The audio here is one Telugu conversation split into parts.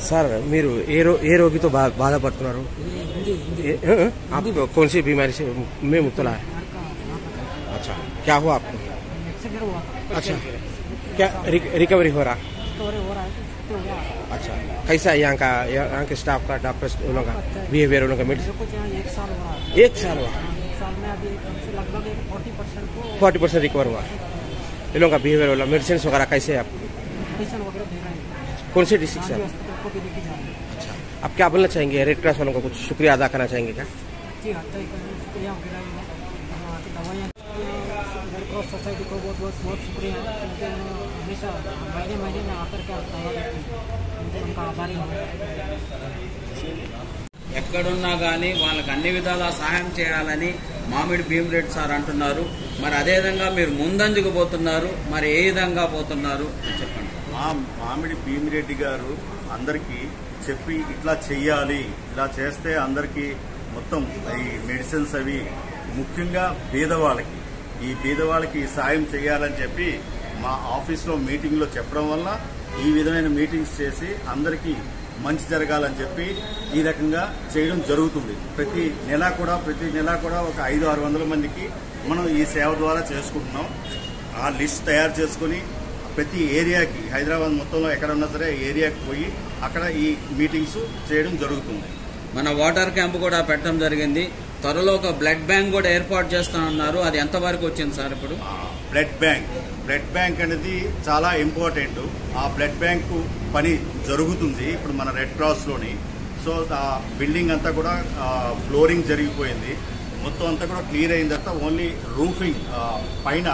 सर మీరు ఏ రోగితో బాధపడుతున్నారు? आपको कौन सी बीमारी से में मुब्तला है? अच्छा, क्या हुआ आपको? एक्सीडेंट हुआ था। अच्छा, क्या रिकवरी हो रहा? अच्छा, कैसा है यहाँ के स्टाफ का, डॉक्टर उन का बिहेवियर, उन का मेडिसिन? 1 साल हो रहा है। 1 साल हुआ? 1 साल में अभी लगभग 40% 40% रिकवर हुआ। इन लोगों का बिहेवियर वाला मेडिसिन वगैरह कैसे है आप? मेडिसिन वगैरह दे रहे हैं। कौन से डिस्ट्रिक्ट से? को भी देखी जा रही है। अच्छा, आप क्या बोलना चाहेंगे? रेड क्रॉस वालों को कुछ शुक्रिया अदा करना चाहेंगे क्या? जी हाँ, शुक्रिया वगैरह दवाइयाँ रेड क्रॉस सोसाइटी को बहुत शुक्रिया है, क्योंकि हमेशा महीने में आकर के दवा देती है, उनका आभारी हूँ। ఎక్కడున్నా కానీ వాళ్ళకి అన్ని విధాలా సహాయం చేయాలని మామిడి భీమిరెడ్డి సార్ అంటున్నారు. మరి అదేవిధంగా మీరు ముందంజకు పోతున్నారు, మరి ఏ విధంగా పోతున్నారు చెప్పండి. మామిడి భీమిరెడ్డి గారు అందరికీ చెప్పి ఇట్లా చెయ్యాలి, ఇలా చేస్తే అందరికీ మొత్తం ఈ మెడిసిన్స్ అవి ముఖ్యంగా పేదవాళ్ళకి, ఈ పేదవాళ్ళకి సాయం చేయాలని చెప్పి మా ఆఫీస్లో మీటింగ్లో చెప్పడం వల్ల ఈ విధమైన మీటింగ్స్ చేసి అందరికీ మంచి జరగాలని చెప్పి ఈ రకంగా చేయడం జరుగుతుంది. ప్రతి నెల కూడా ఒక 500-600 మందికి మనం ఈ సేవ ద్వారా చేసుకుంటున్నాం. ఆ లిస్ట్ తయారు చేసుకుని ప్రతి ఏరియాకి, హైదరాబాద్ మొత్తంలో ఎక్కడన్నా సరే ఏరియాకి పోయి అక్కడ ఈ మీటింగ్స్ చేయడం జరుగుతుంది. మన వాటర్ క్యాంప్ కూడా పెట్టడం జరిగింది. త్వరలో ఒక బ్లడ్ బ్యాంక్ కూడా ఏర్పాటు చేస్తానన్నారు. అది ఎంతవరకు వచ్చింది సార్? ఇప్పుడు బ్లడ్ బ్యాంక్ అనేది చాలా ఇంపార్టెంట్. ఆ బ్లడ్ బ్యాంకు పని జరుగుతుంది ఇప్పుడు మన రెడ్ క్రాస్లోని. సో ఆ బిల్డింగ్ అంతా కూడా ఫ్లోరింగ్ జరిగిపోయింది, మొత్తం అంతా కూడా క్లియర్ అయిన తర్వాత ఓన్లీ రూఫింగ్ పైన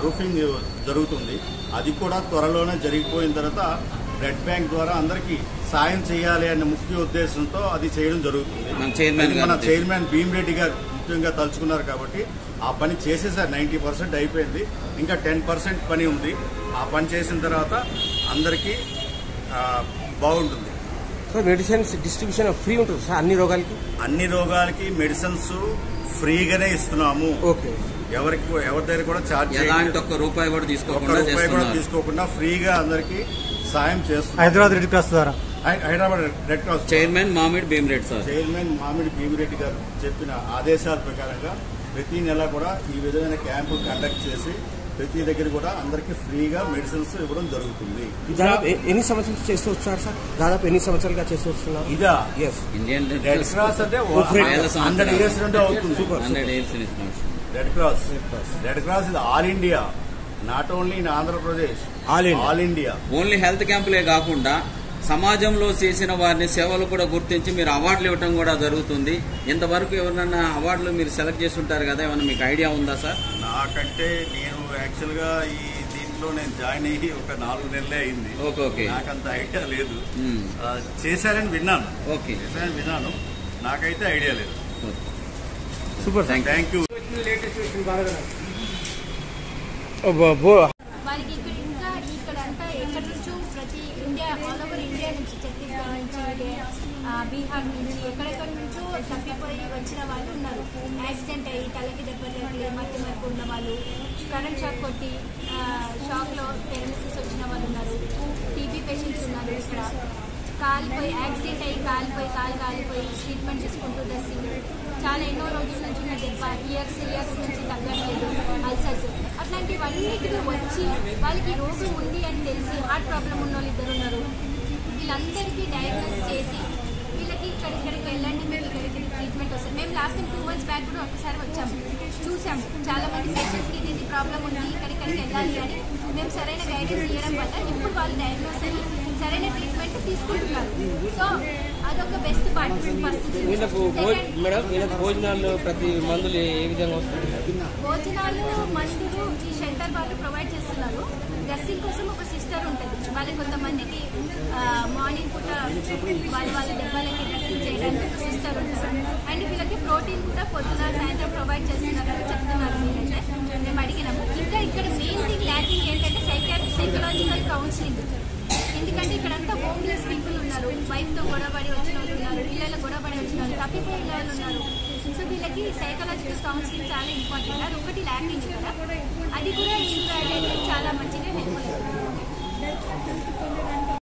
రూఫింగ్ జరుగుతుంది. అది కూడా త్వరలోనే జరిగిపోయిన తర్వాత బ్లడ్ బ్యాంక్ ద్వారా అందరికీ సాయం చేయాలి అనే ముఖ్య ఉద్దేశంతో అది చేయడం జరుగుతుంది. మన చైర్మన్ భీమిరెడ్డి గారు ముఖ్యంగా తలుచుకున్నారు కాబట్టి ఆ పని చేసేసారు. 90% అయిపోయింది, ఇంకా 10% పని ఉంది. ఆ పని చేసిన తర్వాత అందరికీ బాగుంటుంది. సో మెడిసిన్స్ డిస్ట్రిబ్యూషన్ ఫ్రీ ఉంటుంది సార్ అన్ని రోగాలకి మెడిసిన్స్ ఫ్రీగానే ఇస్తున్నాము. ఓకే, ఎవరి దగ్గర కూడా ఛార్జ్ ఒక్క రూపాయి కూడా తీసుకోకుండా ఫ్రీగా అందరికీ సాయం చేస్తున్నారు. హైదరాబాద్ రెడ్ క్రాస్ ద్వారా హైదరాబాద్ రెడ్ క్రాస్ చైర్మన్ మామిడి భీమిరెడ్డి గారు చెప్పిన ఆదేశాల ప్రకారంగా ప్రతి నెల కూడా ఈ విధమైన క్యాంపు కండక్ట్ చేసి ప్రతి దగ్గర కూడా అందరికి ఫ్రీగా మెడిసిన్స్ ఇవ్వడం జరుగుతుంది. ఎన్ని సంవత్సరాలు చేస్తూ వచ్చారు సార్? దాదాపు ఎన్ని సంవత్సరాలుగా చేస్తూ వస్తున్నారు? ఇదా ఇండియన్ రెడ్ క్రాస్ అంటే 100 years నుండి అవుతుంది. రెడ్ క్రాస్ ఇది all India, not only in Andhra Pradesh, all India. Only health క్యాంపులే కాకుండా సమాజంలో చేసిన వారిని సేవలు కూడా గుర్తించి మీరు అవార్డులు ఇవ్వడం కూడా జరుగుతుంది. ఇంతవరకు ఎవరినన్నా అవార్డులు మీరు సెలెక్ట్ చేసి ఉంటారు కదా, ఏమన్నా మీకు ఐడియా ఉందా సార్? నాకంటే నేను యాక్చువల్ గా ఈ దీంట్లో నేను జాయిన్ అయ్యి ఒక 4 నెలలే అయింది. ఓకే, నాకంత ఐడియా లేదు. చేశారని విన్నాను, నాకైతే ఐడియా లేదు. Super, thank you. వాళ్ళకి ఇక్కడంతా ఎక్కడి నుంచో ప్రతి ఇండియా, ఆల్ ఓవర్ ఇండియా నుంచి, ఛత్తీస్గఢ్ నుంచి, బీహార్ నుంచి, ఎక్కడెక్కడి నుంచో తప్పిపోయి వచ్చిన వాళ్ళు ఉన్నారు. యాక్సిడెంట్ అయ్యి తలకి దెబ్బలు తగిలి మట్టి మరకు ఉన్న వాళ్ళు, కరెంట్ షాక్ కొట్టి షాక్లో పెరాలిసిస్ వచ్చిన వాళ్ళు ఉన్నారు, టీబీ పేషెంట్స్ ఉన్నారు. ఇక్కడ కాలిపోయి యాక్సిడెంట్ అయ్యి కాలు కాలిపోయి ట్రీట్మెంట్ చేసుకుంటూ డ్రెస్సింగ్ చాలా ఎన్నో రోజుల నుంచి ఉన్న దెబ్బ, ఇయర్స్ నుంచి తగ్గట్లేదు, అల్సర్స్, అట్లాంటివన్నిటికీ వచ్చి వాళ్ళకి రోగం ఉంది అని తెలిసి హార్ట్ ప్రాబ్లం ఉన్న వాళ్ళు 2 ఉన్నారు. వీళ్ళందరికీ డయాగ్నోస్ చేసి వీళ్ళకి ఇక్కడికి వెళ్ళండి, మీరు ఇక్కడికి ట్రీట్మెంట్ వస్తుంది. మేము లాస్ట్ టైం 2 months బ్యాక్ కూడా ఒకసారి వచ్చాము, చూసాము. చాలా మంది పేషెంట్స్కి ఇది ప్రాబ్లం ఉంది, ఇక్కడికి వెళ్ళాలి అని మేము సరైన గైడెన్స్ ఇవ్వడం వల్ల ఇప్పుడు వాళ్ళు డయాగ్నోస్ అయ్యి సరైన ట్రీట్మెంట్ తీసుకుంటున్నారు. సో అదొక బెస్ట్ పార్ట్. ఫస్ట్ భోజనాలు ప్రతి మందులు ఏ విధంగా వస్తుంది? భోజనాలు మందులు ఈ షెల్టర్ వాళ్ళు ప్రొవైడ్ చేస్తున్నారు. డ్రెస్సింగ్ కోసం ఒక సిస్టర్ ఉంటుంది, వాళ్ళ కొంతమందికి మార్నింగ్ పూట వాళ్ళ దెబ్బలకి డ్రెస్సింగ్ చేయడానికి ఒక సిస్టర్ ఉంటుంది. అండ్ వీళ్ళకి ప్రోటీన్ కూడా పొద్దున సాయంత్రం ప్రొవైడ్ చేస్తున్నారు అని చెప్తున్నారు. మీరైతే మేము అడిగినాము. ఇంకా ఇక్కడ మెయిన్ థింగ్ ల్యాకింగ్ ఏంటంటే సైకలాజికల్ కౌన్సిలింగ్. ఎందుకంటే ఇక్కడంతా హోమ్లెస్ పీపుల్ ఉన్నారు, వైఫ్తో గొడవపడి వచ్చిన వాళ్ళు ఉన్నారు, పిల్లలు గొడవపడి వచ్చిన వాళ్ళు, తప్పిపోయిన వాళ్ళు ఉన్నారు. సో వీళ్ళకి సైకలాజికల్ కౌన్సిలింగ్ చాలా ఇంపార్టెంట్. అది ఒకటి ల్యాకింగ్ కదా, అది కూడా ఇంకా చాలా మంచిగా హెల్ప్ అవుతుంది.